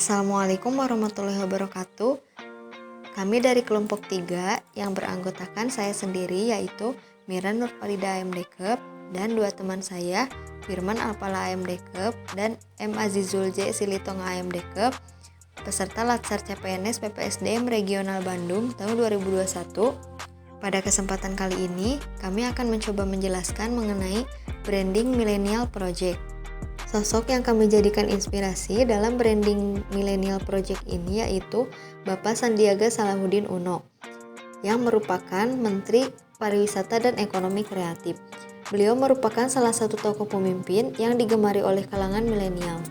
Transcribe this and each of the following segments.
Assalamualaikum warahmatullahi wabarakatuh. Kami dari kelompok 3 yang beranggotakan saya sendiri yaitu Mira Nurfarida AMDKEP dan dua teman saya Firman Alpala AMDKEP dan M. Azizul J. Silitonga AMDKEP, peserta Latsar CPNS PPSDM Regional Bandung tahun 2021. Pada kesempatan kali ini, kami akan mencoba menjelaskan mengenai Branding Millennial Project. Sosok yang kami jadikan inspirasi dalam Branding Millennial Project ini yaitu Bapak Sandiaga Salahuddin Uno, yang merupakan Menteri Pariwisata dan Ekonomi Kreatif. Beliau merupakan salah satu tokoh pemimpin yang digemari oleh kalangan milenial.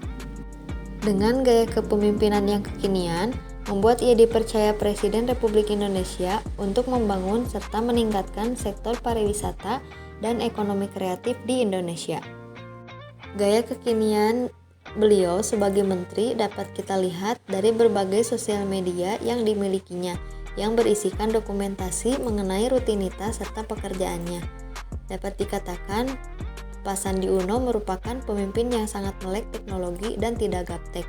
Dengan gaya kepemimpinan yang kekinian, membuat ia dipercaya Presiden Republik Indonesia untuk membangun serta meningkatkan sektor pariwisata dan ekonomi kreatif di Indonesia. Gaya kekinian beliau sebagai menteri dapat kita lihat dari berbagai sosial media yang dimilikinya, yang berisikan dokumentasi mengenai rutinitas serta pekerjaannya. Dapat dikatakan, Pak Sandi Uno merupakan pemimpin yang sangat melek teknologi dan tidak gaptek.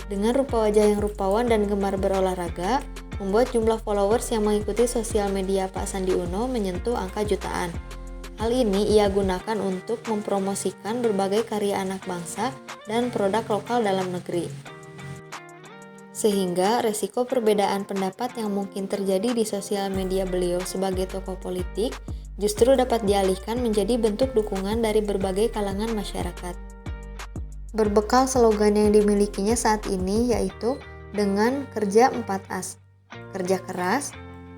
Dengan rupa wajah yang rupawan dan gemar berolahraga, membuat jumlah followers yang mengikuti sosial media Pak Sandi Uno menyentuh angka jutaan. Hal ini ia gunakan untuk mempromosikan berbagai karya anak bangsa dan produk lokal dalam negeri. Sehingga resiko perbedaan pendapat yang mungkin terjadi di sosial media beliau sebagai tokoh politik justru dapat dialihkan menjadi bentuk dukungan dari berbagai kalangan masyarakat. Berbekal slogan yang dimilikinya saat ini yaitu dengan kerja 4As, kerja keras,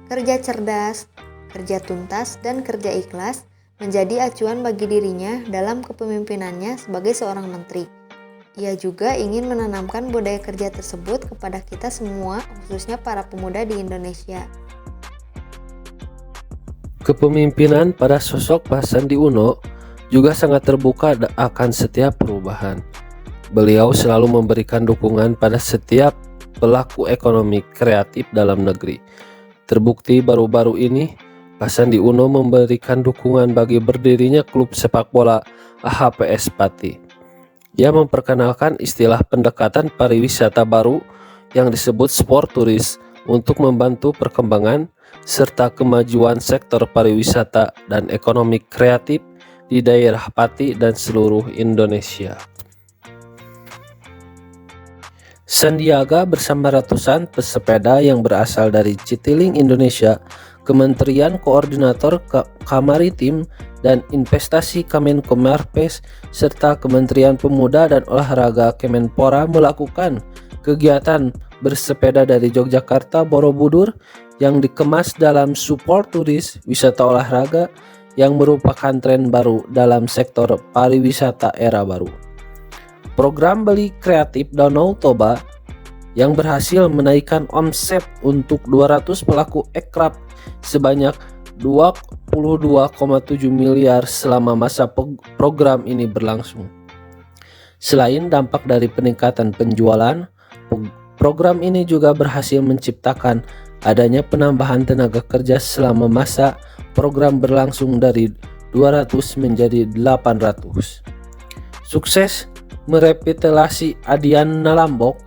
kerja cerdas, kerja tuntas, dan kerja ikhlas, menjadi acuan bagi dirinya dalam kepemimpinannya sebagai seorang menteri. Ia juga ingin menanamkan budaya kerja tersebut kepada kita semua, khususnya para pemuda di Indonesia. Kepemimpinan pada sosok Pak Sandi Uno juga sangat terbuka akan setiap perubahan. Beliau selalu memberikan dukungan pada setiap pelaku ekonomi kreatif dalam negeri. Terbukti baru-baru ini Pak Sandi Uno memberikan dukungan bagi berdirinya klub sepak bola AHPS Pati. Ia memperkenalkan istilah pendekatan pariwisata baru yang disebut sport touris untuk membantu perkembangan serta kemajuan sektor pariwisata dan ekonomi kreatif di daerah Pati dan seluruh Indonesia. Sandiaga bersama ratusan pesepeda yang berasal dari Citylink Indonesia, Kementerian Koordinator Kamaritim dan Investasi Kemenko Marves, serta Kementerian Pemuda dan Olahraga Kemenpora melakukan kegiatan bersepeda dari Yogyakarta Borobudur yang dikemas dalam support turis wisata olahraga yang merupakan tren baru dalam sektor pariwisata era baru. Program Beli Kreatif Danau Toba yang berhasil menaikkan omset untuk 200 pelaku ekrab sebanyak 22,7 miliar selama masa program ini berlangsung. Selain dampak dari peningkatan penjualan, program ini juga berhasil menciptakan adanya penambahan tenaga kerja selama masa program berlangsung dari 200 menjadi 800. Sukses merevitalisasi Adiana Lombok,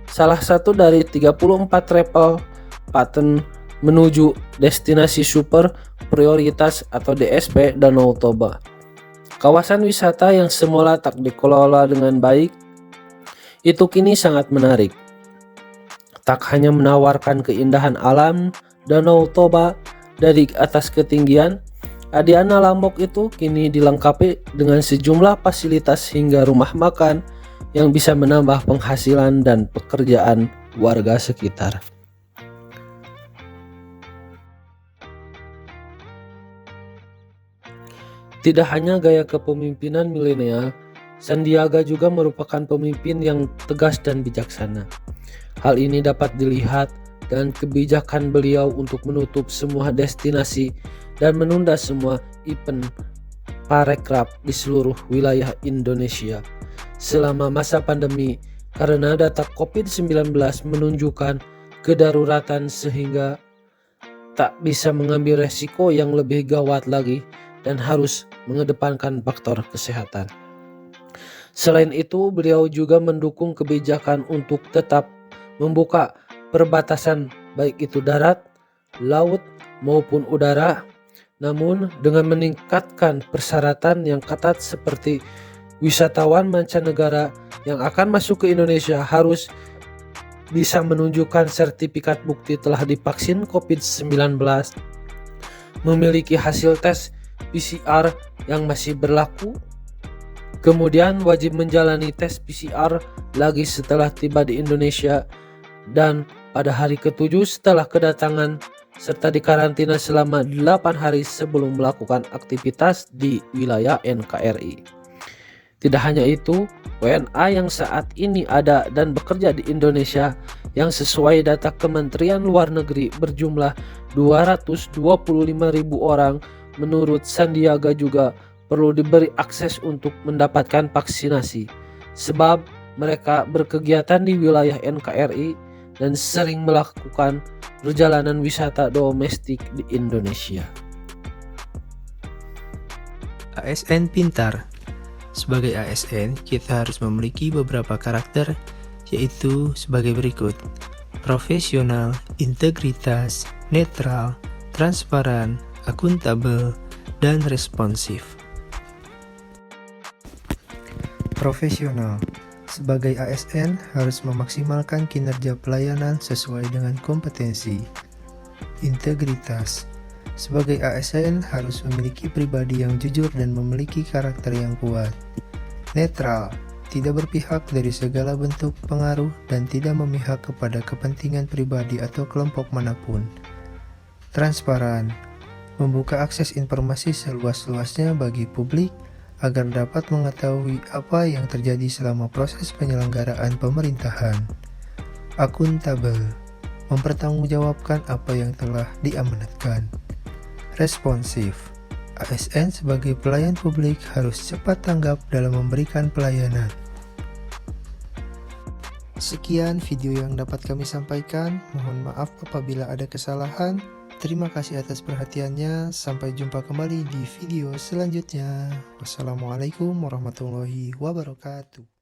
salah satu dari 34 travel patent menuju destinasi super prioritas atau DSP Danau Toba. Kawasan wisata yang semula tak dikelola dengan baik itu kini sangat menarik. Tak hanya menawarkan keindahan alam Danau Toba dari atas ketinggian, Adiana Lombok itu kini dilengkapi dengan sejumlah fasilitas hingga rumah makan yang bisa menambah penghasilan dan pekerjaan warga sekitar. Tidak hanya gaya kepemimpinan milenial, Sandiaga juga merupakan pemimpin yang tegas dan bijaksana. Hal ini dapat dilihat dengan kebijakan beliau untuk menutup semua destinasi dan menunda semua event parekraf di seluruh wilayah Indonesia selama masa pandemi karena data COVID-19 menunjukkan kedaruratan sehingga tak bisa mengambil resiko yang lebih gawat lagi dan harus mengedepankan faktor kesehatan. Selain itu, beliau juga mendukung kebijakan untuk tetap membuka perbatasan baik itu darat, laut, maupun udara, namun dengan meningkatkan persyaratan yang ketat seperti wisatawan mancanegara yang akan masuk ke Indonesia harus bisa menunjukkan sertifikat bukti telah divaksin COVID-19, memiliki hasil tes PCR yang masih berlaku, kemudian wajib menjalani tes PCR lagi setelah tiba di Indonesia dan pada hari ke-7 setelah kedatangan, serta dikarantina selama 8 hari sebelum melakukan aktivitas di wilayah NKRI. Tidak hanya itu, WNA yang saat ini ada dan bekerja di Indonesia yang sesuai data Kementerian Luar Negeri berjumlah 225.000 orang, menurut Sandiaga juga perlu diberi akses untuk mendapatkan vaksinasi, sebab mereka berkegiatan di wilayah NKRI dan sering melakukan perjalanan wisata domestik di Indonesia. ASN pintar. Sebagai ASN, kita harus memiliki beberapa karakter, yaitu sebagai berikut: profesional, integritas, netral, transparan, akuntabel, dan responsif. Profesional. Sebagai ASN harus memaksimalkan kinerja pelayanan sesuai dengan kompetensi. Integritas. Sebagai ASN harus memiliki pribadi yang jujur dan memiliki karakter yang kuat. Netral. Tidak berpihak dari segala bentuk pengaruh dan tidak memihak kepada kepentingan pribadi atau kelompok manapun. Transparan. Membuka akses informasi seluas-luasnya bagi publik agar dapat mengetahui apa yang terjadi selama proses penyelenggaraan pemerintahan. Akuntabel. Mempertanggungjawabkan apa yang telah diamanatkan. Responsif. ASN sebagai pelayan publik harus cepat tanggap dalam memberikan pelayanan. Sekian video yang dapat kami sampaikan. Mohon maaf apabila ada kesalahan. Terima kasih atas perhatiannya. Sampai jumpa kembali di video selanjutnya. Wassalamualaikum warahmatullahi wabarakatuh.